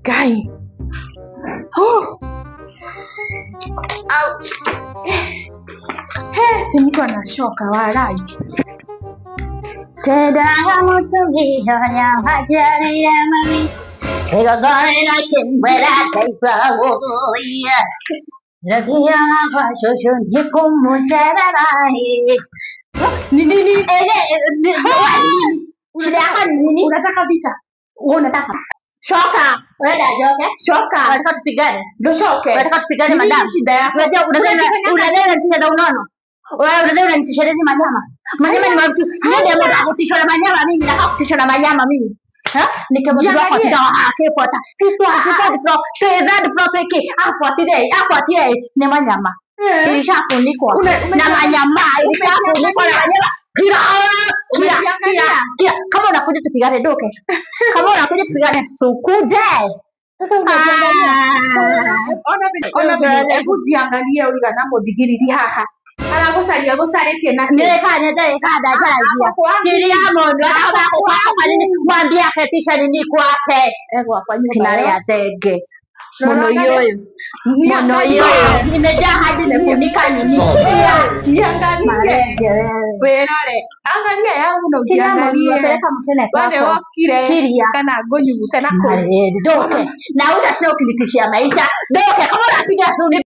Guy. Oh. Ouch. Si mtu anashoka walai. Kedaya mutugi hanya hajari ya mami. Kegagare na kimbera kaifa goya. Lagiya na shosho nikumu chararai. Nini? Unataka vita? Unataka? Shoka. Wewe joke? Shoka. Unataka tupigane? Ndio shoke. Unataka tupigane madam? Nini shida yako? Unadai tisha unono. Wewe unadai tisha manyama. Manyama ni watu. Ndio mbona kutishwa na manyama mimi na kutishwa na manyama mimi. Nikamwambia kwa kida hakefuata. Sisi tuadad proteke. Afuatie ni manyama. Ilishafunikwa na manyama. Ilishafunikwa na manyama. Kira. Kama unakuja tupigane doke. Kama unakuja tupigane sukuje. Ona vile hebu jiangalie uliga na muthigiriri haha. Aragucaria gucaretie na Nirekane ndagikada njaragia. Kiria mundu akabako kwa nini mwambie aketisha nini kwake. egwa kwa nyumba Kinare ya tege. Mono yoyo. Nimejaa hadi nimefunika nini. Niangalie. Werore. Angalia yangu na ujiangalie. Wale wakire kana ngonyugu kana doke. Na utasema ukinitishia maisha. Doke kama unapiga